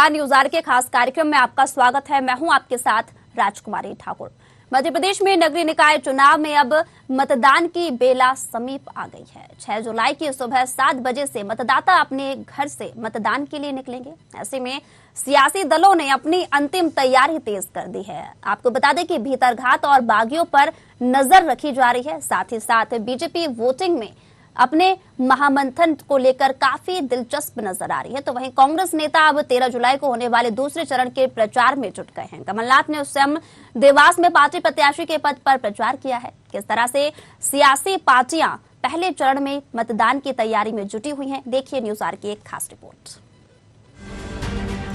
News are के खास कार्यक्रम में आपका स्वागत है। मैं हूं आपके साथ राजकुमारी ठाकुर। मध्य प्रदेश में नगरीय निकाय चुनाव में अब मतदान की बेला समीप आ गई है। 6 जुलाई की सुबह 7 बजे से मतदाता अपने घर से मतदान के लिए निकलेंगे। ऐसे में सियासी दलों ने अपनी अंतिम तैयारी तेज कर दी है। आपको बता दें कि भीतरघात और बागियों पर नजर रखी जा रही है। साथ ही साथ बीजेपी वोटिंग में अपने महामंथन को लेकर काफी दिलचस्प नजर आ रही है। तो वहीं कांग्रेस नेता अब 13 जुलाई को होने वाले दूसरे चरण के प्रचार में जुट गए हैं। कमलनाथ ने उस समय देवास में पार्टी प्रत्याशी के पद पर प्रचार किया है। किस तरह से सियासी पार्टियां पहले चरण में मतदान की तैयारी में जुटी हुई हैं, देखिए न्यूज आर की एक खास रिपोर्ट।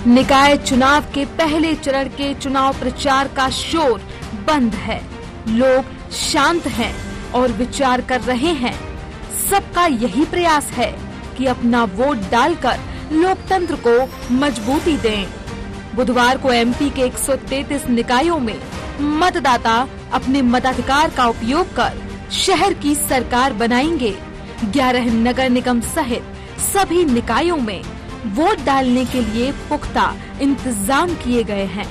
निकाय चुनाव के पहले चरण के चुनाव प्रचार का शोर बंद है। लोग शांत हैं और विचार कर रहे हैं। सबका यही प्रयास है कि अपना वोट डालकर लोकतंत्र को मजबूती दें। बुधवार को एमपी के 133 निकायों में मतदाता अपने मताधिकार का उपयोग कर शहर की सरकार बनाएंगे। 11 नगर निगम सहित सभी निकायों में वोट डालने के लिए पुख्ता इंतजाम किए गए हैं।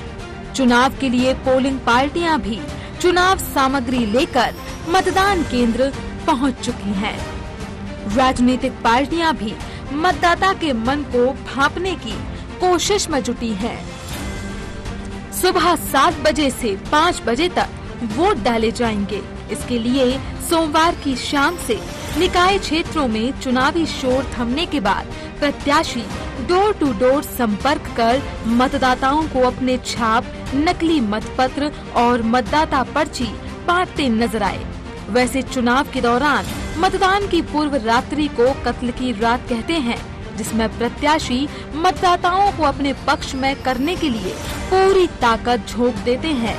चुनाव के लिए पोलिंग पार्टियां भी चुनाव सामग्री लेकर मतदान केंद्र पहुंच चुकी हैं। राजनीतिक पार्टियां भी मतदाता के मन को भांपने की कोशिश में जुटी हैं। सुबह 7 बजे से 5 बजे तक वोट डाले जाएंगे। इसके लिए सोमवार की शाम से निकाय क्षेत्रों में चुनावी शोर थमने के बाद प्रत्याशी डोर टू डोर संपर्क कर मतदाताओं को अपने छाप, नकली मतपत्र और मतदाता पर्ची बांटते नजर आए। वैसे चुनाव के दौरान मतदान की पूर्व रात्रि को कत्ल की रात कहते हैं, जिसमें प्रत्याशी मतदाताओं को अपने पक्ष में करने के लिए पूरी ताकत झोंक देते हैं।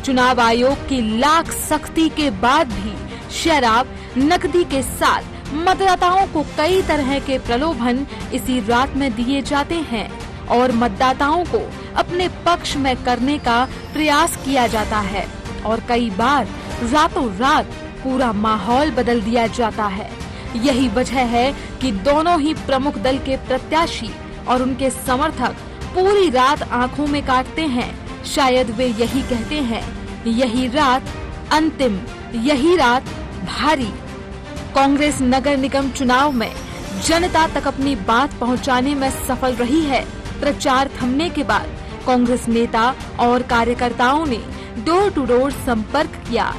चुनाव आयोग की लाख सख्ती के बाद भी शराब, नकदी के साथ मतदाताओं को कई तरह के प्रलोभन इसी रात में दिए जाते हैं और मतदाताओं को अपने पक्ष में करने का प्रयास किया जाता है और कई बार रातों रात पूरा माहौल बदल दिया जाता है। यही वजह है कि दोनों ही प्रमुख दल के प्रत्याशी और उनके समर्थक पूरी रात आंखों में काटते हैं। शायद वे यही कहते हैं, यही रात अंतिम, यही रात भारी। कांग्रेस नगर निगम चुनाव में जनता तक अपनी बात पहुंचाने में सफल रही है। प्रचार थमने के बाद कांग्रेस नेता और कार्यकर्ताओं ने डोर टू डोर संपर्क किया।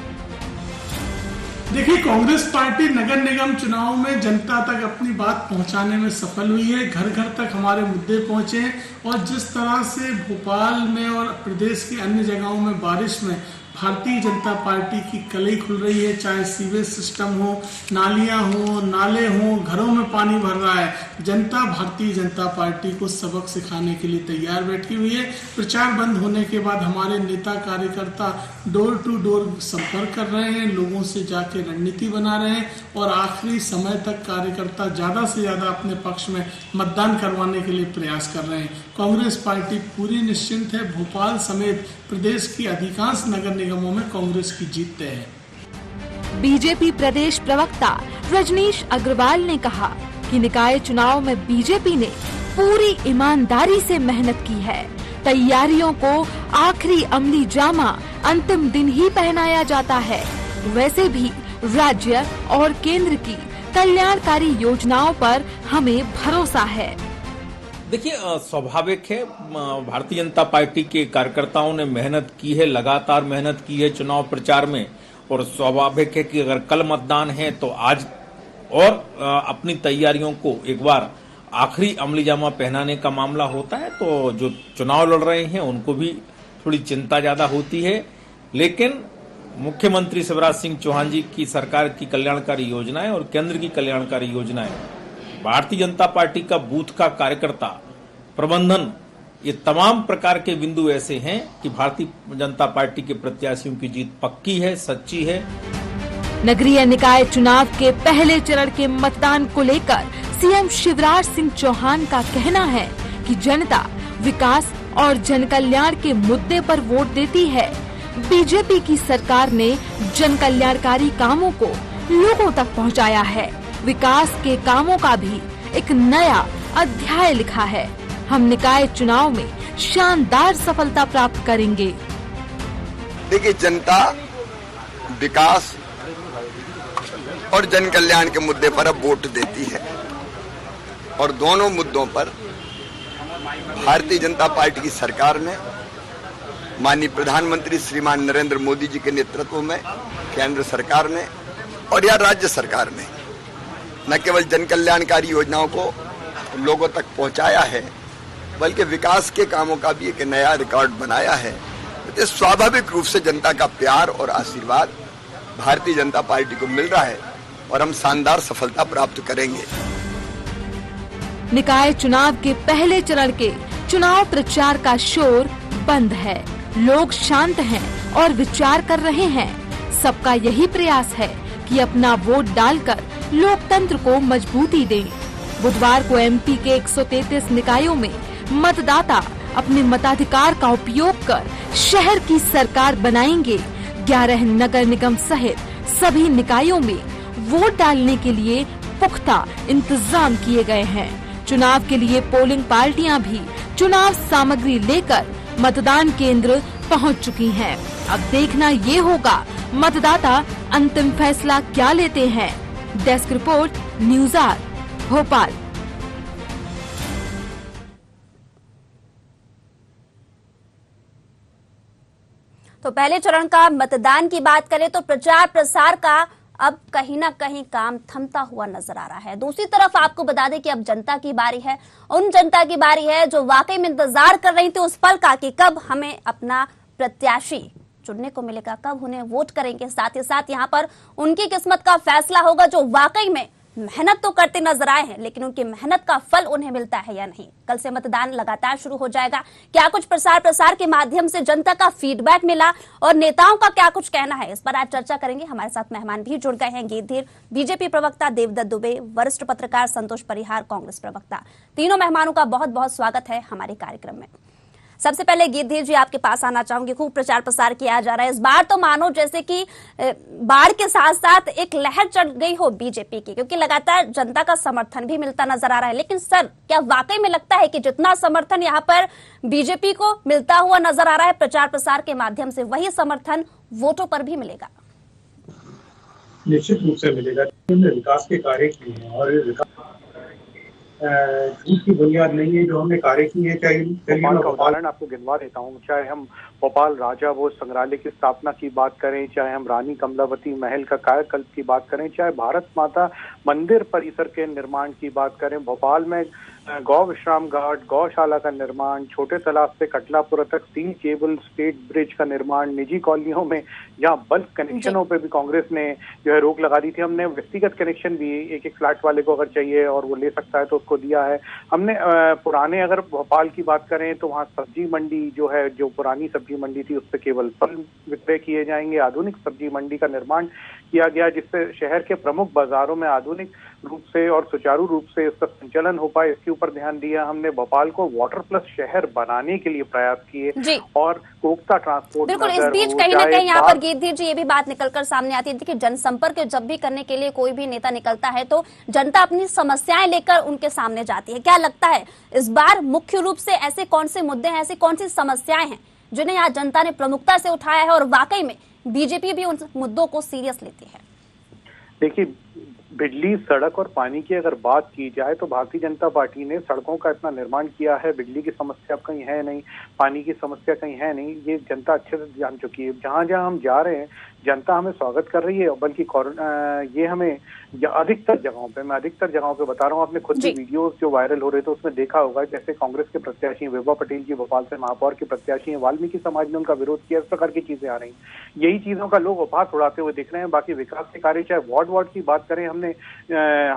देखिए, कांग्रेस पार्टी नगर निगम चुनाव में जनता तक अपनी बात पहुंचाने में सफल हुई है। घर घर तक हमारे मुद्दे पहुंचे और जिस तरह से भोपाल में और प्रदेश की अन्य जगहों में बारिश में भारतीय जनता पार्टी की कलई खुल रही है, चाहे सीवेज सिस्टम हो, नालियां हो, नाले हो, घरों में पानी भर रहा है, जनता भारतीय जनता पार्टी को सबक सिखाने के लिए तैयार बैठी हुई है। प्रचार बंद होने के बाद हमारे नेता कार्यकर्ता डोर टू डोर संपर्क कर रहे हैं, लोगों से जाके रणनीति बना रहे हैं और आखिरी समय तक कार्यकर्ता ज्यादा से ज्यादा अपने पक्ष में मतदान करवाने के लिए प्रयास कर रहे हैं। कांग्रेस पार्टी पूरी निश्चिंत है। भोपाल समेत प्रदेश की अधिकांश नगर निगमों में कांग्रेस की जीत तय है। बीजेपी प्रदेश प्रवक्ता रजनीश अग्रवाल ने कहा कि निकाय चुनाव में बीजेपी ने पूरी ईमानदारी से मेहनत की है। तैयारियों को आखिरी अमली जामा अंतिम दिन ही पहनाया जाता है। वैसे भी राज्य और केंद्र की कल्याणकारी योजनाओं पर हमें भरोसा है। देखिए, स्वाभाविक है, भारतीय जनता पार्टी के कार्यकर्ताओं ने मेहनत की है, लगातार मेहनत की है चुनाव प्रचार में और स्वाभाविक है कि अगर कल मतदान है तो आज और अपनी तैयारियों को एक बार आखिरी अमली जामा पहनाने का मामला होता है तो जो चुनाव लड़ रहे हैं उनको भी थोड़ी चिंता ज्यादा होती है। लेकिन मुख्यमंत्री शिवराज सिंह चौहान जी की सरकार की कल्याणकारी योजनाएं और केंद्र की कल्याणकारी योजनाएं, भारतीय जनता पार्टी का बूथ का कार्यकर्ता प्रबंधन, ये तमाम प्रकार के बिंदु ऐसे हैं कि भारतीय जनता पार्टी के प्रत्याशियों की जीत पक्की है, सच्ची है। नगरीय निकाय चुनाव के पहले चरण के मतदान को लेकर सीएम शिवराज सिंह चौहान का कहना है कि जनता विकास और जन कल्याण के मुद्दे पर वोट देती है। बीजेपी की सरकार ने जन कल्याणकारी कामों को लोगों तक पहुंचाया है। विकास के कामों का भी एक नया अध्याय लिखा है। हम निकाय चुनाव में शानदार सफलता प्राप्त करेंगे। देखिए, जनता विकास और जन कल्याण के मुद्दे पर अब वोट देती है और दोनों मुद्दों पर भारतीय जनता पार्टी की सरकार ने, माननीय प्रधानमंत्री श्रीमान नरेंद्र मोदी जी के नेतृत्व में केंद्र सरकार ने और या राज्य सरकार ने न केवल जन कल्याणकारी योजनाओं को लोगों तक पहुंचाया है, बल्कि विकास के कामों का भी एक नया रिकॉर्ड बनाया है। तो स्वाभाविक रूप से जनता का प्यार और आशीर्वाद भारतीय जनता पार्टी को मिल रहा है और हम शानदार सफलता प्राप्त करेंगे। निकाय चुनाव के पहले चरण के चुनाव प्रचार का शोर बंद है। लोग शांत हैं और विचार कर रहे हैं। सबका यही प्रयास है कि अपना वोट डालकर लोकतंत्र को मजबूती दें। बुधवार को एमपी के 133 निकायों में मतदाता अपने मताधिकार का उपयोग कर शहर की सरकार बनाएंगे। 11 नगर निगम सहित सभी निकायों में वोट डालने के लिए पुख्ता इंतजाम किए गए हैं। चुनाव के लिए पोलिंग पार्टियां भी चुनाव सामग्री लेकर मतदान केंद्र पहुंच चुकी हैं। अब देखना ये होगा मतदाता अंतिम फैसला क्या लेते हैं। Desk report, news 8 Bhopal. तो पहले चरण का मतदान की बात करें तो प्रचार प्रसार का अब कहीं ना कहीं काम थमता हुआ नजर आ रहा है। दूसरी तरफ आपको बता दें कि अब जनता की बारी है, उन जनता की बारी है जो वाकई में इंतजार कर रही थी उस पल का कि कब हमें अपना प्रत्याशी चुनने को मिलेगा, कब उन्हें वोट करेंगे। साथ ही साथ यहाँ पर उनकी किस्मत का फैसला होगा जो वाकई में मेहनत तो करते नजर आए हैं, लेकिन उनकी मेहनत का फल उन्हें मिलता है या नहीं। कल से मतदान लगातार शुरू हो जाएगा। क्या कुछ प्रसार प्रसार के माध्यम से जनता का फीडबैक मिला और नेताओं का क्या कुछ कहना है, इस पर आज चर्चा करेंगे। हमारे साथ मेहमान भी जुड़ गए हैं। गीतधीर बीजेपी प्रवक्ता देवदत्त दुबे, वरिष्ठ पत्रकार संतोष परिहार कांग्रेस प्रवक्ता। तीनों मेहमानों का बहुत बहुत स्वागत है हमारे कार्यक्रम में। सबसे पहले गीतधीर जी आपके पास आना चाहूंगी। खूब प्रचार प्रसार किया जा रहा है इस बार, तो मानो जैसे कि बाढ़ के साथ साथ एक लहर चढ़ गई हो बीजेपी की, क्योंकि लगातार जनता का समर्थन भी मिलता नजर आ रहा है। लेकिन सर, क्या वाकई में लगता है कि जितना समर्थन यहाँ पर बीजेपी को मिलता हुआ नजर आ रहा है प्रचार प्रसार के माध्यम से, वही समर्थन वोटों पर भी मिलेगा? निश्चित रूप से मिलेगा। हमने विकास के कार्य किए हैं और विकास झूठ की बुनियाद नहीं है। जो हमने कार्य किए हैं, भोपाल का उदाहरण आपको गिनवा देता हूँ। चाहे हम भोपाल राजा भोज संग्रहालय की स्थापना की बात करें, चाहे हम रानी कमलावती महल का कायाकल्प की बात करें, चाहे भारत माता मंदिर परिसर के निर्माण की बात करें, भोपाल में गौ विश्राम घाट, गौशाला का निर्माण, छोटे तालाब से कटलापुरा तक स्टील केबल, स्टेट ब्रिज का निर्माण, निजी कॉलोनियों में जहाँ बल्क कनेक्शनों पे भी कांग्रेस ने जो है रोक लगा दी थी। हमने व्यक्तिगत कनेक्शन भी एक फ्लैट वाले को अगर चाहिए और वो ले सकता है तो उसको दिया है। हमने पुराने अगर भोपाल की बात करें तो वहाँ सब्जी मंडी जो है, जो पुरानी सब्जी मंडी थी, उस पर केवल फल विक्रय किए जाएंगे। आधुनिक सब्जी मंडी का निर्माण किया गया जिससे शहर के प्रमुख बाजारों में आधुनिक रूप से और सुचारू रूप से इसका संचालन हो पाए, इसके ऊपर ध्यान दिया। हमने भोपाल को वाटर प्लस शहर बनाने के लिए प्रयास किए और कोकता ट्रांसपोर्ट। बिल्कुल, इस बीच कहीं ना कहीं यहाँ पर गीतधीर जी ये भी बात निकलकर सामने आती है। देखिए, जनसंपर्क जब भी करने के लिए कोई भी नेता निकलता है तो जनता अपनी समस्याएं लेकर उनके सामने जाती है। क्या लगता है इस बार मुख्य रूप से ऐसे कौन से मुद्दे हैं, ऐसी कौन सी समस्याएं हैं जिन्हें यहाँ जनता ने प्रमुखता से उठाया है और वाकई में बीजेपी भी उन मुद्दों को सीरियस लेती है? देखिए, बिजली, सड़क और पानी की अगर बात की जाए तो भारतीय जनता पार्टी ने सड़कों का इतना निर्माण किया है। बिजली की समस्या अब कहीं है नहीं, पानी की समस्या कहीं है नहीं, ये जनता अच्छे से जान चुकी है। जहां जहां हम जा रहे हैं जनता हमें स्वागत कर रही है, बल्कि ये हमें अधिकतर जगहों पे बता रहा हूँ। आपने खुद भी वीडियोस जो वायरल हो रहे थे उसमें देखा होगा, जैसे कांग्रेस के प्रत्याशी विभा पटेल जी भोपाल से महापौर के प्रत्याशी हैं, वाल्मीकि समाज ने उनका विरोध किया, इस प्रकार की चीजें आ रही। यही चीजों का लोग उपहास उड़ाते हुए दिख रहे हैं। बाकी विकास के कार्य, चाहे वार्ड की बात करें, हमने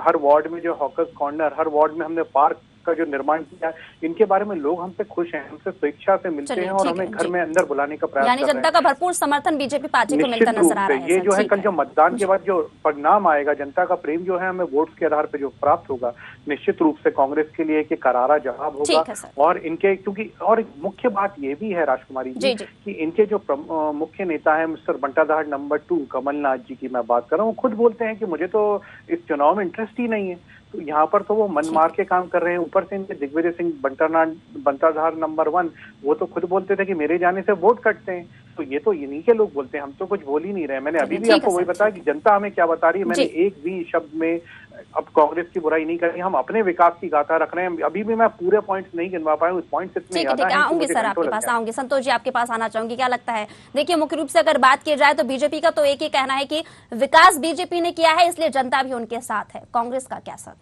हर वार्ड में जो हॉकर्स कॉर्नर, हर वार्ड में हमने पार्क का जो निर्माण किया, इनके बारे में लोग हमसे खुश हैं, हमसे स्वेच्छा से मिलते हैं और हमें घर में अंदर बुलाने का प्रयास कर रहे हैं। यानी जनता का भरपूर समर्थन बीजेपी पार्टी को मिलता नजर आ रहा है। ये जो है कल जो मतदान के बाद जो परिणाम आएगा, जनता का प्रेम जो है हमें वोट्स के आधार पर जो प्राप्त होगा, निश्चित रूप से कांग्रेस के लिए एक करारा जवाब होगा। और इनके क्योंकि और मुख्य बात ये भी है राजकुमारी जी कि इनके जो मुख्य नेता है मिस्टर बंटाधार नंबर 2 कमलनाथ जी की मैं बात कर रहा हूँ, खुद बोलते हैं कि मुझे तो इस चुनाव में इंटरेस्ट ही नहीं है। तो यहाँ पर तो वो मन मार के काम कर रहे हैं। ऊपर से इनके दिग्विजय सिंह बंटाधार नंबर 1 वो तो खुद बोलते थे कि मेरे जाने से वोट कटते हैं। तो ये तो इन्हीं के लोग बोलते हैं, हम तो कुछ बोल ही नहीं रहे। मैंने अभी भी आपको वही बताया कि जनता हमें क्या बता रही है। मैंने एक भी शब्द में अब कांग्रेस की बुराई नहीं करी, हम अपने विकास की गाथा रख रहे हैं। अभी भी मैं पूरे पॉइंट्स नहीं गिनवा पाया हूं, पॉइंट्स इतने ज्यादा हैं। आऊंगी सर आपके पास, आऊंगी। संतोष जी आपके पास आना चाहूंगी, क्या लगता है? देखिए मुख्य रूप से अगर बात की जाए तो बीजेपी का तो एक ही कहना है कि विकास बीजेपी ने किया है, इसलिए जनता भी उनके साथ है। कांग्रेस का क्या सर?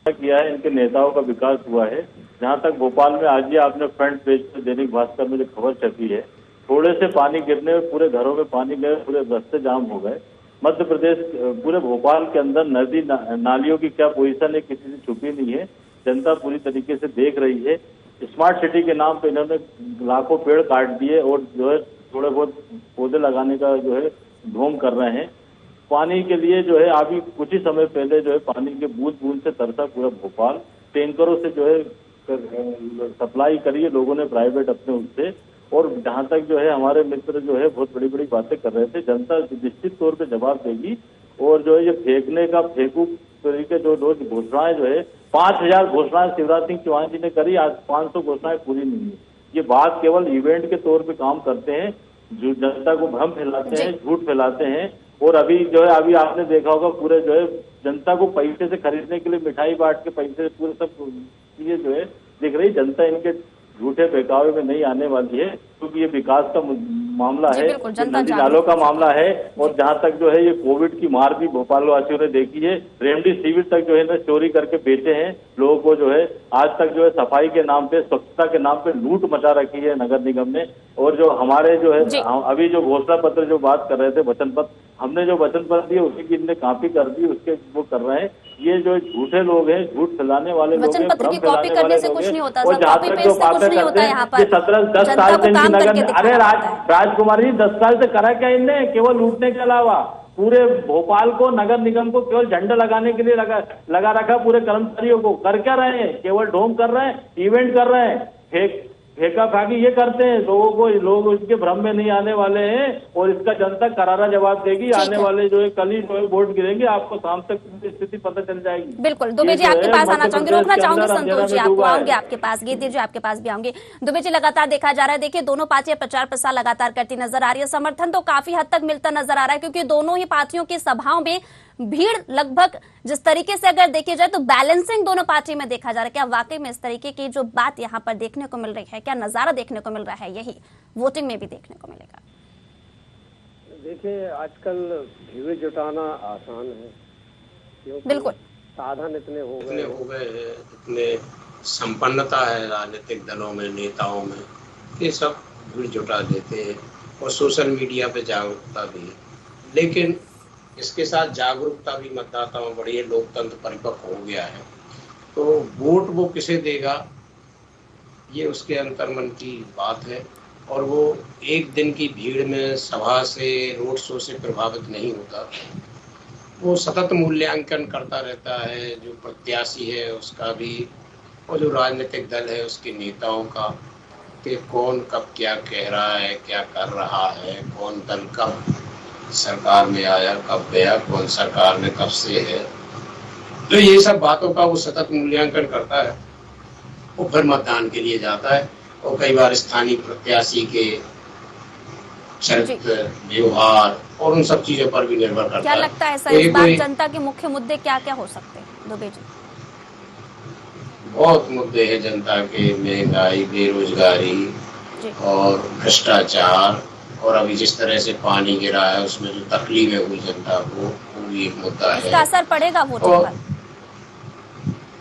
किया है, इनके नेताओं का विकास हुआ है। जहां तक भोपाल में आज ही आपने फ्रंट पेज पे दैनिक भास्कर में जो खबर छपी है, थोड़े से पानी गिरने में पूरे घरों में पानी गए, पूरे रास्ते जाम हो गए। मध्य प्रदेश, पूरे भोपाल के अंदर नदी नालियों की क्या पोजीशन है किसी से छुपी नहीं है। जनता पूरी तरीके से देख रही है। स्मार्ट सिटी के नाम पे इन्होंने लाखों पेड़ काट दिए और जो है थोड़े बहुत पौधे लगाने का जो है ढोंग कर रहे हैं। पानी के लिए जो है अभी कुछ ही समय पहले जो है पानी के बूंद बूंद से तरसा पूरा भोपाल। टैंकरों से जो है सप्लाई करी है लोगों ने, प्राइवेट अपने उससे। और जहां तक जो है हमारे मित्र जो है बहुत बड़ी बड़ी बातें कर रहे थे, जनता निश्चित तौर पे जवाब देगी। और जो है ये फेंकने का फेंकू तरीके जो रोज घोषणाएं जो है 5000 घोषणाएं शिवराज सिंह चौहान जी ने करी, आज 500 घोषणाएं पूरी नहीं है। ये बात केवल इवेंट के तौर पे काम करते हैं, जो जनता को भ्रम फैलाते हैं, झूठ फैलाते हैं। और अभी जो है अभी आपने देखा होगा पूरे जो है जनता को पैसे से खरीदने के लिए मिठाई बांट के पैसे पूरे सब चीजें जो है दिख रही। जनता इनके झूठे बहकावे में नहीं आने वाली है, क्योंकि ये विकास का मामला है, नदी नालों का मामला है। और जहां तक जो है ये कोविड की मार भी भोपाल वासियों ने देखी है। रेमडेसिविर तक जो है ना चोरी करके बेचे हैं लोगों को। जो है आज तक जो है सफाई के नाम पे, स्वच्छता के नाम पे लूट मचा रखी है नगर निगम ने। और जो हमारे जो है अभी जो घोषणा पत्र जो बात कर रहे थे, वचन पत्र, हमने जो वचन पत्र दिए उसी की इनने कॉपी कर दी, उसके वो कर रहे हैं। ये जो झूठे लोग हैं, झूठ फैलाने वाले लोग हैं, वचन पत्र की कॉपी करने से कुछ नहीं होता। और जहाँ तक जो बातें करते हैं 10 साल से इनकी नगर, अरे राजकुमार जी 10 साल से करा क्या इनने? केवल लूटने के अलावा पूरे भोपाल को, नगर निगम को केवल झंडा लगाने के लिए लगा रखा। पूरे कर्मचारियों को कर क्या रहे हैं? केवल ढोंग कर रहे हैं, इवेंट कर रहे हैं, फेंका फाकी ये करते हैं लोगों को। लोग इसके भ्रम में नहीं आने वाले हैं और इसका जनता करारा जवाब देगी। आने वाले जो है कल ही जो है वोट गिरेंगे, आपको शाम तक स्थिति पता चल जाएगी। बिल्कुल। दुबे जी आपके पास आना चाहूंगी, रोकना चाहूंगी संतोष जी आपको, आऊंगे आपके पास, गीता जी आपके पास भी आऊंगी। दुबे जी लगातार देखा जा रहा है, देखिए दोनों पार्टियां प्रचार प्रसार लगातार करती नजर आ रही है। समर्थन तो काफी हद तक मिलता नजर आ रहा है, क्योंकि दोनों ही पार्टियों की सभाओं में भीड़ लगभग जिस तरीके से अगर देखी जाए तो बैलेंसिंग दोनों पार्टी में देखा जा रहा है। क्या वाकई में इस तरीके की जो बात यहाँ पर देखने को मिल रही है, क्या नजारा देखने को मिल रहा है, यही वोटिंग में भी देखने को मिलेगा? देखिए आजकल भीड़ जुटाना आसान है, क्योंकि बिल्कुल साधन इतने हो गए हैं, इतने संपन्नता है राजनीतिक दलों में, नेताओं में, ये सब भीड़ जुटा देते हैं। और सोशल मीडिया पे जागरूकता भी है, लेकिन इसके साथ जागरूकता भी मतदाताओं में बढ़ी है, लोकतंत्र परिपक्व हो गया है। तो वोट वो किसे देगा ये उसके अंतर्मन की बात है। और वो एक दिन की भीड़ में, सभा से, रोड शो से प्रभावित नहीं होता। वो सतत मूल्यांकन करता रहता है, जो प्रत्याशी है उसका भी और जो राजनीतिक दल है उसके नेताओं का, कि कौन कब क्या कह रहा है, क्या कर रहा है, कौन दल कब सरकार में आया, कब गया, कौन सरकार में कब से है। तो ये सब बातों का वो सतत मूल्यांकन करता है। वो फिर मतदान के लिए जाता है और कई बार स्थानीय प्रत्याशी के चरित्र, व्यवहार और उन सब चीजों पर भी निर्भर करता है। क्या लगता है सर इस बार जनता के मुख्य मुद्दे क्या क्या हो सकते हैं दुबे जी? बहुत मुद्दे हैं जनता के, महंगाई, बेरोजगारी और भ्रष्टाचार। और अभी जिस तरह से पानी गिरा है उसमें जो तकलीफें हुई जनता को, वो भी एक मुद्दा है। इसका असर पड़ेगा वोटिंग पर?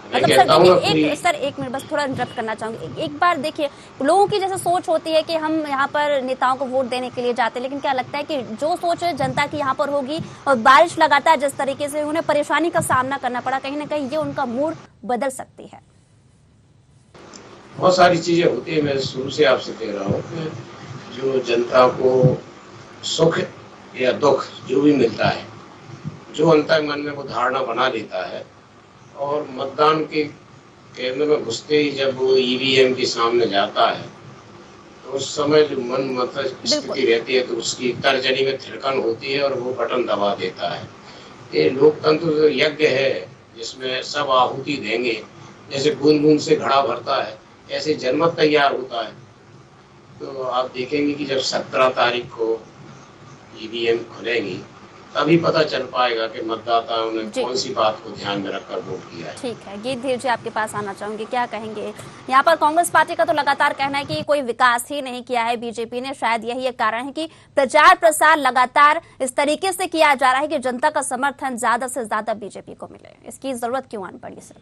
मतलब सर एक मिनट बस थोड़ा इंटरप्ट करना चाहूंगी। एक बार देखिए लोगों की जैसे सोच होती है कि हम यहाँ पर नेताओं को वोट देने के लिए जाते हैं, लेकिन क्या लगता है कि जो सोच जनता की यहाँ पर होगी और बारिश लगातार जिस तरीके से उन्हें परेशानी का सामना करना पड़ा, कहीं ना कहीं ये उनका मूड बदल सकती है? बहुत सारी चीजें होती है। मैं शुरू से आपसे कह रहा हूँ कि जो जनता को सुख या दुख जो भी मिलता है, जो अंतर मन में वो धारणा बना लेता है, और मतदान के केंद्र में घुसते ही जब वो ईवीएम के सामने जाता है तो उस समय जो मन मत स्थिति रहती है तो उसकी तर्जनी में थिरकन होती है और वो बटन दबा देता है। ये लोकतंत्र यज्ञ है जिसमें सब आहुति देंगे, जैसे बूंद बूंद से घड़ा भरता है ऐसे जनमत तैयार होता है। तो आप देखेंगे कि जब 17 तारीख को ईवीएम खुलेंगी तभी पता चल पाएगा कि मतदाताओं ने कौन सी बात को ध्यान में रखकर वोट किया है। ठीक है, गीतधीर जी आपके पास आना चाहूंगी, क्या कहेंगे? यहाँ पर कांग्रेस पार्टी का तो लगातार कहना है कि कोई विकास ही नहीं किया है बीजेपी ने। शायद यही एक कारण है कि प्रचार प्रसार लगातार इस तरीके से किया जा रहा है कि जनता का समर्थन ज्यादा से ज्यादा बीजेपी को मिले। इसकी जरूरत क्यों आन पड़ी सर?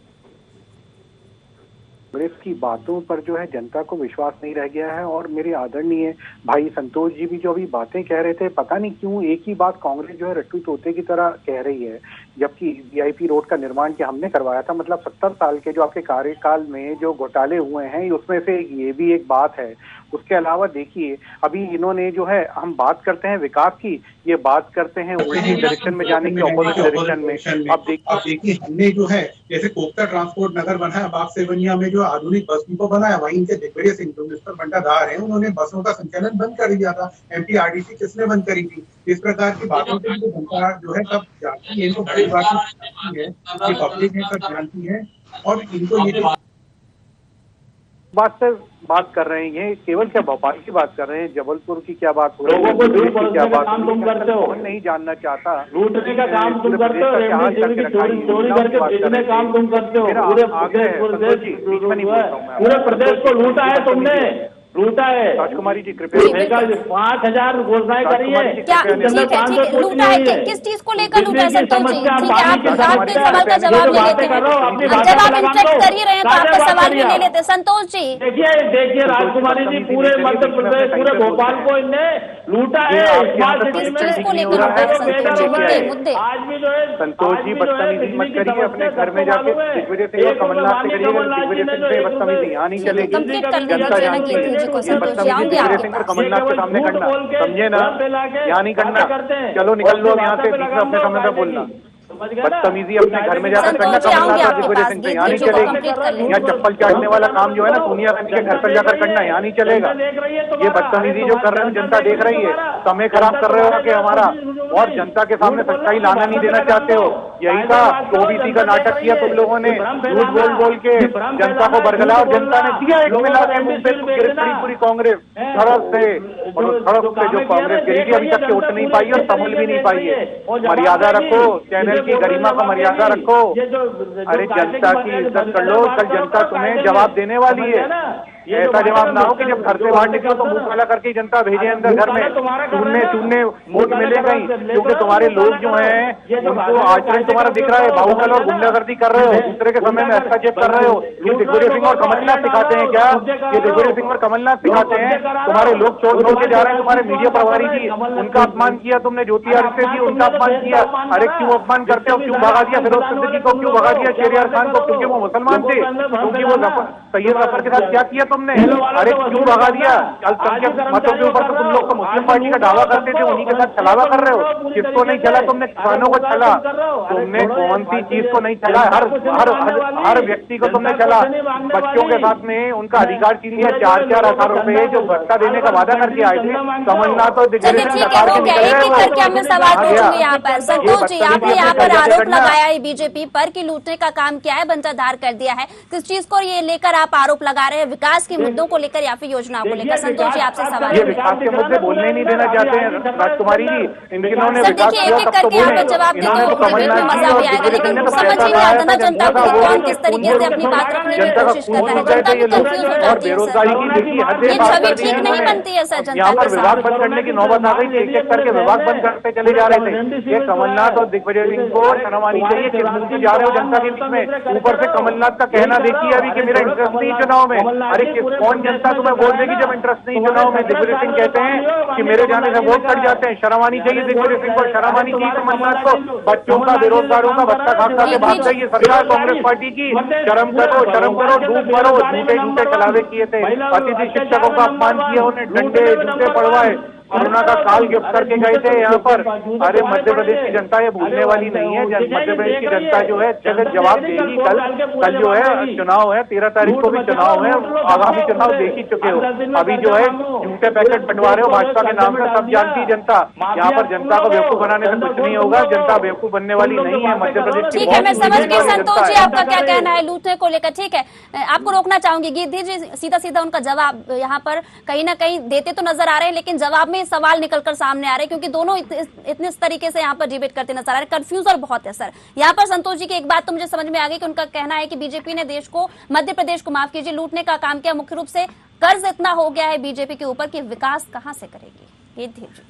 कांग्रेस की बातों पर जो है जनता को विश्वास नहीं रह गया है। और मेरे आदरणीय भाई संतोष जी भी जो अभी बातें कह रहे थे, पता नहीं क्यों एक ही बात कांग्रेस जो है रट्टू तोते की तरह कह रही है, जबकि वीआईपी रोड का निर्माण क्या हमने करवाया था। मतलब 70 साल के जो आपके कार्यकाल में जो घोटाले हुए हैं उसमें से ये भी एक बात है। उसके अलावा देखिए अभी इन्होंने जो है, हम बात करते हैं विकास की, ये बात करते हैं उल्टी डायरेक्शन में जाने की, ऑपोजिट डायरेक्शन में। अब देखिए हमने जो है जैसे कोकता ट्रांसपोर्ट नगर बना है, बाग सेवनिया में जो आधुनिक बस डिपो बना है, वहीं के दिग्विजय सिंह जो मिनिस्टर बंटाधार है उन्होंने बसों का संचालन बंद कर दिया था। एमपीआरडीसी किसने बंद करी थी? इस प्रकार की बातों से जनता जो है सब जानती है, इनको बड़ी बात है कि पब्लिक है सब जानती है। और इनको ये बात से बात कर रहे हैं, ये केवल क्या भोपाल की बात कर रहे हैं, जबलपुर की क्या बात हो रही है, लोगों को झूठ बोलने क्या का बात काम तुम करते हो, कोई नहीं जानना चाहता। लूटने का काम तुम करते हो, चोरी करके बेचने का काम तुम करते हो। पूरे प्रदेश को लूटा है तुमने, लूटा है। राजकुमारी जी कृपया 5,000 घोषणाएं करी है, क्या ठीक है, लूटा है, किस चीज को लेकर लूटा है संतोष जी? ठीक है, आप सवाल का जवाब ले लेते हैं, जब आप इंटरेक्ट कर ही रहे हैं तो आपका सवाल भी ले लेते हैं। संतोष जी देखिए राजकुमारी जी, पूरे मध्य प्रदेश, पूरे भोपाल को इनने लूटा है। किस चीज को लेकर लूटा है संतोष जी? मुद्दे आज भी जो है संतोष जी बदतमीजी मत करिए, अपने घर में जाके दिग्विजय सिंह और कमलनाथ से करिए। दिग्विजय सिंह से बदतमीजी यहाँ नहीं चलेगी, कंप्लीट कर लीजिए जनता को संतोष जी, आऊंगी आपके सिंह और कमलनाथ के सामने करना, समझे ना? यहाँ नहीं करना, चलो निकल लो यहाँ से, बीच में अपने समय में बोलना। बदतमीजी अपने घर में जाकर करना कमलनाथ और दिग्विजय सिंह से, यहाँ नहीं चलेगी। यहाँ चप्पल चाटने वाला काम जो है ना सोनिया गांधी के घर पर जाकर करना, यहाँ नहीं चलेगा। ये बदतमीजी जो कर रहे हैं जनता देख रही है, समय खराब कर रहे हो कि हमारा, और जनता के सामने सच्चाई लाना नहीं देना चाहते हो। यही था ओबीसी का नाटक किया तुम लोगों ने, झूठ बोल बोल के जनता को बरगला, और जनता ने दिया एक मिला के मुंह पे पूरी कांग्रेस सड़क से, और उस सड़क से जो कांग्रेस गिरी थी अभी तक के उठ नहीं पाई और संभल भी नहीं पाई है। मर्यादा रखो, चैनल की गरिमा का मर्यादा रखो। अरे जनता की इज्जत कर लो, कल जनता तुम्हें जवाब देने वाली है। ऐसा जवाब ना हो कि जब घर से बाहर निकलो तो मुंह काला करके जनता भेजे अंदर घर में चुनने वोट मिले गई, क्योंकि तुम्हारे लोग जो हैं उनको आचरण तुम्हारा दिख रहा है, बाहुबल और गुंडागर्दी कर रहे हो, दूसरे के समय में हस्तक्षेप कर रहे हो। ये दिग्विजय सिंह और कमलनाथ सिखाते हैं क्या? ये दिग्विजय सिंह और कमलनाथ सिखाते हैं? तुम्हारे लोग छोड़ छोड़ के जा रहे हैं, तुम्हारे मीडिया प्रभारी जी उनका अपमान किया तुमने, ज्योति आदित्य जी उनका अपमान किया। अरे क्यों अपमान करते हो? क्यों भगा दिया फिरोज सिद्दीकी को? क्यों भगा दिया शेरियार खान को? क्योंकि वो मुसलमान थे, क्योंकि वो सैयद जफर के साथ क्या किया तुमने? अरे क्यों भगा दिया? अल्पसंख्यक मतों के ऊपर तो तुम लोग तो मुस्लिम पार्टी का दावा करते थे, उन्हीं के साथ छलावा कर रहे हो। किसको नहीं चला तुमने? किसानों को चला तुमने, कौन सी चीज को नहीं चला? हर व्यक्ति को तुमने चला। बच्चों के साथ में उनका अधिकार छीन लिया, 4-4 हजार रुपए जो भत्ता देने का वादा करके आए थे कमलनाथ और दिग्विजय सिंह सरकार के निकल गए। यहाँ पर संतोष जी, आपने यहाँ पर आरोप लगाया है बीजेपी पर कि लूटने का काम किया है, बंटाधार कर दिया है। किस चीज को ये लेकर आप आरोप लगा रहे हैं? विकास के मुद्दों को लेकर या फिर योजनाओं को लेकर? संतोष जी आपसे सवाल। ये विकास के मुद्दे बोलने नहीं देना चाहते हैं राजकुमारी जी। इन्होंने विकास किया तब तो बोले, इन्होंने तो कमलनाथ जी और दिग्विजय सिंह ने तो पैसा लगाया था, जनता का कौन किस तरीके से अपनी बात रखने की कोशिश कर रहा है, जनता भी कंफ्यूज हो जाती है। बेरोजगारी की देखिए हद ये छवि ठीक नहीं बनती है सर जनता यहाँ पर के विभाग साथ। बंद करने की नौबत आ गई, एक एक करके विभाग बंद करते चले जा रहे थे। ये कमलनाथ और दिग्विजय सिंह को शर्म आनी चाहिए, किस मुंह से जा रहे हो जनता के बीच में। ऊपर से कमलनाथ का कहना देखिए अभी कि मेरा इंटरेस्ट नहीं चुनाव में। अरे कौन जनता तुम्हें बोल देगी जब इंटरेस्ट नहीं चुनाव में? दिग्विजय सिंह कहते हैं कि मेरे जाने से वोट कट जाते हैं। शर्म आनी चाहिए दिग्विजय सिंह को, शर्म आनी चाहिए कमलनाथ को। बच्चों का, बेरोजगारों का भत्ता खा के भाग गई सरकार कांग्रेस पार्टी की। शर्म करो, शर्म करो, डूब मरो। झूठे झूठे चलावे किए थे, अतिथि शिक्षकों का अपमान किया, उन्हें डंडे जूते पड़वाए। कोरोना का काल गिफ्ट करके गए थे यहाँ पर। अरे मध्य प्रदेश की जनता ये भूलने वाली नहीं है। मध्य प्रदेश की जनता जो है जवाब देगी। कल जो है चुनाव है, 13 तारीख को भी चुनाव है, आगामी चुनाव देख ही चुके हो। अभी जो है झूठे पैकेट बंटवा रहे हो भाजपा के नाम से, सब जानती है जनता। यहाँ पर जनता को बेवकूफ बनाने से कुछ नहीं होगा, जनता बेवकूफ बनने वाली नहीं है। मध्य प्रदेश की ठीक है, मैं समझ गई संतोष जी आपका क्या कहना है लूटने को लेकर। ठीक है, आपको रोकना चाहूंगी। गिद्धि जी सीधा सीधा उनका जवाब यहाँ पर कहीं ना कहीं देते तो नजर आ रहे हैं, लेकिन जवाब में सवाल निकलकर सामने आ रहे हैं, क्योंकि दोनों इतने इस तरीके से यहाँ पर डिबेट करते नजर आ रहे हैं। कंफ्यूजन बहुत है सर। यहाँ पर संतोष जी की एक बात तो मुझे समझ में आ गई कि उनका कहना है कि बीजेपी ने देश को, मध्य प्रदेश को माफ कीजिए, लूटने का काम किया। मुख्य रूप से कर्ज इतना हो गया है बीजेपी के ऊपर कि विकास कहाँ से करेगी। ये गिद्धि जी।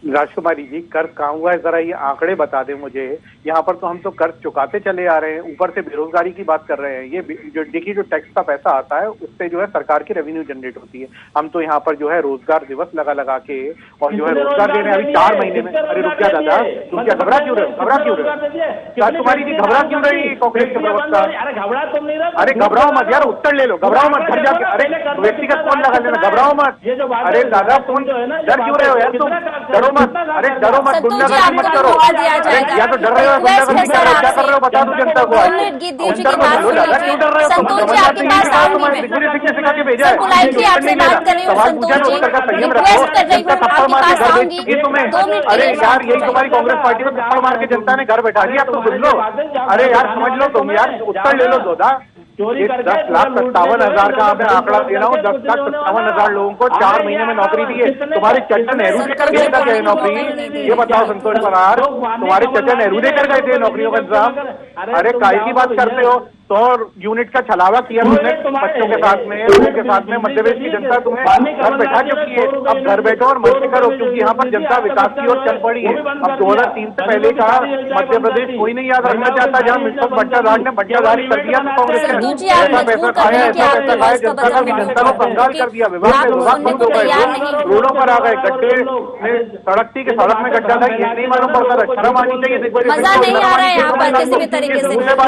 राजकुमारी जी, कर्ज कहाँ हुआ है, जरा ये आंकड़े बता दें मुझे। यहाँ पर तो हम तो कर्ज चुकाते चले आ रहे हैं, ऊपर से बेरोजगारी की बात कर रहे हैं। ये जो देखिए जो टैक्स का पैसा आता है उससे जो है सरकार की रेवेन्यू जनरेट होती है। हम तो यहाँ पर जो है रोजगार दिवस लगा के और जो है रोजगार दे रहे हैं अभी 4 महीने में। अरे रुक जा दादा, तुम क्या घबरा क्यों रहे हो? राजकुमारी जी घबरा क्यों रही कांग्रेस के प्रवक्ता? अरे घबराओ मत यार, उत्तर ले लो, घबराओ मत घर जाके। अरे व्यक्तिगत फोन लगा लेना, घबराओ मत। अरे दादा फोन डर क्यों रहे हो यार तुम? डरो मत, अरे डरो मत, गुंडागर्दी मत करो। या तो डर रहे हो गुंडागर्दी क्या कर रहे हो बता दो जनता को। क्यों डर रहे हो? बिजली शिक्षा सिखा के भेजा है। सवाल पूछा ना, उत्तर का संयम रखो। जनता थप्पड़ मार के घर भेज चुकी है तुम्हें। अरे यार यही तुम्हारी कांग्रेस पार्टी में थप्पड़ मार के जनता ने घर बैठा दिया, अब तो सुन लो। अरे यार समझ लो तुम यार, उत्तर ले लो दोदा। 10,57,000 का आपने आंकड़ा दे रहा हूँ। 10,57,000 लोगों को 4 महीने में नौकरी दी है। तुम्हारे चाचा नेहरू देकर गए था क्या नौकरी? ये बताओ संतोष परार, तुम्हारे चाचा नेहरू देकर गए थे नौकरियों का इंतजाम? अरे काय की बात करते हो? 100 यूनिट का छलावा किया तुमने बच्चों के साथ में, लोगों के साथ में। मध्य प्रदेश की जनता तुम्हें घर बैठा चुकी है। अब घर बैठो और मस्ती करो, क्योंकि यहाँ पर जनता विकास की ओर चल पड़ी है। अब 2003 से पहले का मध्य प्रदेश कोई नहीं याद रखना चाहता, जहाँ मिस्टर बंटाधार ने बंटाधारी कर दिया कांग्रेस ने। ऐसा पैसा खाया, ऐसा पैसा खाया जनता का, जनता को कंगाल कर दिया। विभाग में विभाग बंद हो गए, रोडों पर आ गए, गड्ढे में सड़क थी कि सड़क में गड्ढा था ये नहीं मालूम पड़ता था। शर्म आनी चाहिए। मजा नहीं आ रहा है यहाँ पर किसी भी तरीके से।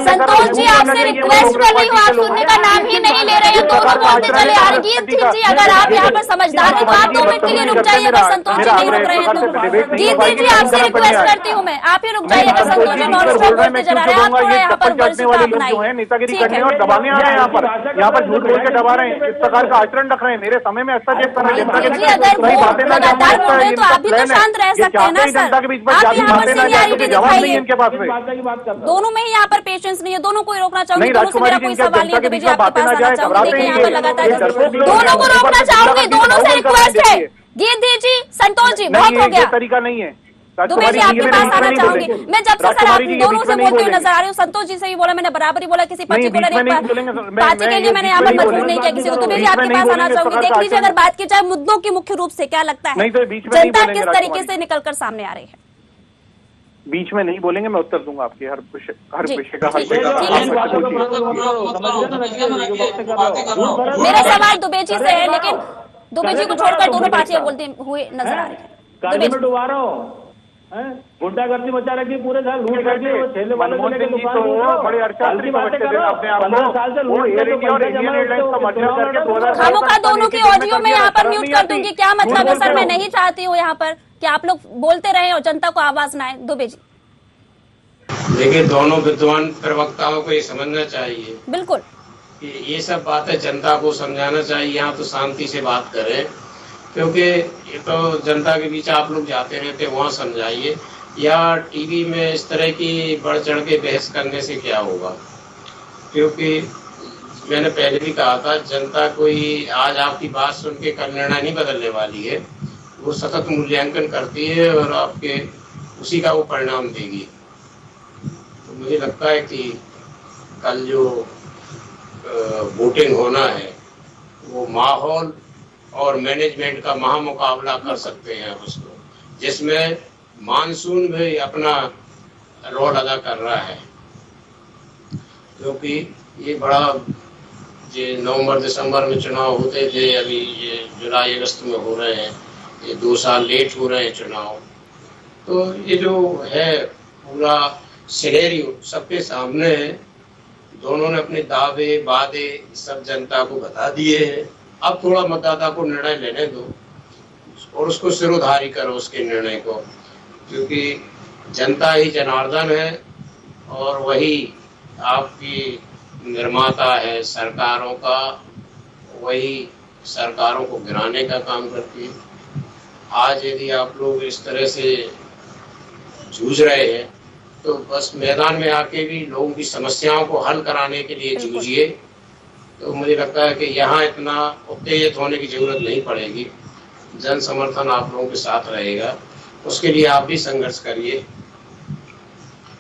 संतोष जी आपसे रिक्वेस्ट कर रही हूँ, आप सुनने का नाम ही नहीं ले रहे हैं, दोनों बोलते चले आ रही है। जी अगर आप यहाँ पर समझदार हैं तो आप 2 मिनट के लिए रुक जाइए, अगर संतोष जी नहीं रुक रहे हैं तो। गिद्धि जी आपसे रिक्वेस्ट करती हूँ मैं, आप ही रुक जाइए। अगर संतोष जी नॉन स्टॉप बोलते चला रहे हैं, आप थोड़ा यहाँ पर वरिष्ठता अपनाइए। नेतागिरी करने और दबाने आ रहे हैं यहाँ पर झूठ बोल के दबा रहे हैं, इस प्रकार का आचरण रख रहे हैं। मेरे समय में हस्तक्षेप कर रहे हैं। लगातार बोल रहे हैं तो आप भी तो शांत रह सकते हैं ना सर। आप यहाँ पर सीनियरिटी दिखाइए। दोनों में ही यहाँ पर पेशेंस नहीं है, दोनों को रोकना चाहूंगी। दोनों से मेरा कोई सवाल नहीं है, आपके पास आना चाहूंगी। देखिए यहाँ पर लगातार दोनों को रोकना चाहूंगी, दोनों से रिक्वेस्ट है। गिद्धि जी, संतोष जी, बहुत हो गया। तरीका नहीं है। दुबे जी आपके पास आना चाहूंगी मैं। जब से सर आप दोनों से बोलते हुए नजर आ रही हूँ। संतोष जी से ही बोला मैंने, बराबर ही बोला, किसी पार्टी को पार्टी के लिए मैंने यहाँ पर मजबूर नहीं किया किसी को। दुबे जी आपके पास आना चाहूंगी। देख लीजिए अगर बात की जाए मुद्दों की, मुख्य रूप से क्या लगता है जनता किस तरीके से निकलकर सामने आ रही है? बीच में नहीं बोलेंगे, मैं उत्तर दूंगा आपके हर विषय का। मेरा सवाल दुबे जी से है, लेकिन दुबे जी को छोड़कर दोनों पार्टियां बोलते हुए नजर आ रही है। गुंडागर्दी मचा रखी पूरे साल, लूट करके मनमोहन सिंह जी तो बड़े अर्थशास्त्री समझते थे अपने आप को। वो एयर इंडिया और इंडियन एयरलाइंस का मतलब करके 2000 दोनों की ऑडियो में यहाँ पर म्यूट कर दूंगी। क्या मतलब है सर? मैं नहीं चाहती हूँ यहाँ पर कि आप लोग बोलते रहे और जनता को आवाज ना आए। दुबे जी देखिए, दोनों विद्वान प्रवक्ताओं को ये समझना चाहिए बिल्कुल कि ये सब बातें जनता को समझाना चाहिए। यहाँ तो शांति से बात करें, क्योंकि ये तो जनता के बीच आप लोग जाते रहते, वहाँ समझाइए। या टीवी में इस तरह की बढ़ चढ़ के बहस करने से क्या होगा? क्योंकि मैंने पहले भी कहा था, जनता कोई आज आपकी बात सुन के कल निर्णय नहीं बदलने वाली है। वो सतत मूल्यांकन करती है और आपके उसी का वो परिणाम देगी। तो मुझे लगता है कि कल जो वोटिंग होना है वो माहौल और मैनेजमेंट का महामुकाबला कर सकते हैं उसको, जिसमें मानसून भी अपना रोल अदा कर रहा है। क्योंकि ये बड़ा जो नवंबर दिसंबर में चुनाव होते थे, अभी ये जुलाई अगस्त में हो रहे हैं, ये 2 साल लेट हो रहे हैं चुनाव। तो ये जो है पूरा सिनेरियो सबके सामने है। दोनों ने अपने दावे वादे सब जनता को बता दिए हैं। अब थोड़ा मतदाता को निर्णय लेने दो, और उसको सिरोधारी करो उसके निर्णय को, क्योंकि जनता ही जनार्दन है और वही आपकी निर्माता है सरकारों का, वही सरकारों को गिराने का काम करती है। आज यदि आप लोग इस तरह से जूझ रहे हैं तो बस मैदान में आके भी लोगों की समस्याओं को हल कराने के लिए जूझिए। तो मुझे लगता है कि यहाँ इतना उत्तेजित होने की जरूरत नहीं पड़ेगी, जन समर्थन आप लोगों के साथ रहेगा, उसके लिए आप भी संघर्ष करिए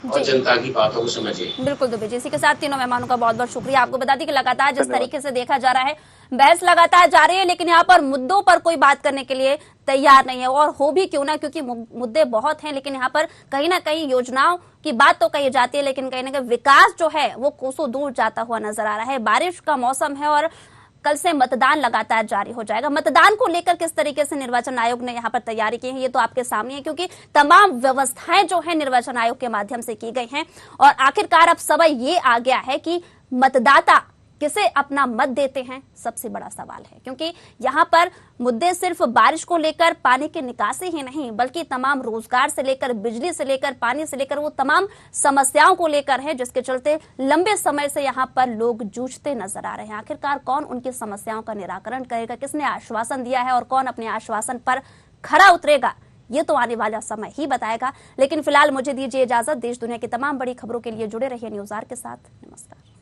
और जनता की बातों को समझिए। बिल्कुल दुबे जी, इसी के साथ तीनों मेहमानों का बहुत बहुत शुक्रिया। आपको बता दें कि लगातार जिस तरीके से देखा जा रहा है, बहस लगातार जारी है, लेकिन यहाँ पर मुद्दों पर कोई बात करने के लिए तैयार नहीं है, और हो भी क्यों ना, क्योंकि मुद्दे बहुत हैं, लेकिन यहाँ पर कहीं ना कहीं योजनाओं की बात तो कही जाती है, लेकिन कहीं ना कहीं विकास जो है वो कोसों दूर जाता हुआ नजर आ रहा है। बारिश का मौसम है और कल से मतदान लगातार जारी हो जाएगा। मतदान को लेकर किस तरीके से निर्वाचन आयोग ने यहाँ पर तैयारी की है ये तो आपके सामने है, क्योंकि तमाम व्यवस्थाएं जो है निर्वाचन आयोग के माध्यम से की गई हैं, और आखिरकार अब सवाल ये आ गया है कि मतदाता किसे अपना मत देते हैं, सबसे बड़ा सवाल है। क्योंकि यहाँ पर मुद्दे सिर्फ बारिश को लेकर पानी की निकासी ही नहीं, बल्कि तमाम रोजगार से लेकर बिजली से लेकर पानी से लेकर वो तमाम समस्याओं को लेकर है, जिसके चलते लंबे समय से यहाँ पर लोग जूझते नजर आ रहे हैं। आखिरकार कौन उनकी समस्याओं का निराकरण करेगा, किसने आश्वासन दिया है और कौन अपने आश्वासन पर खरा उतरेगा, ये तो आने वाला समय ही बताएगा। लेकिन फिलहाल मुझे दीजिए इजाजत। देश दुनिया की तमाम बड़ी खबरों के लिए जुड़े रहिए न्यूज़ आवर के साथ। नमस्कार।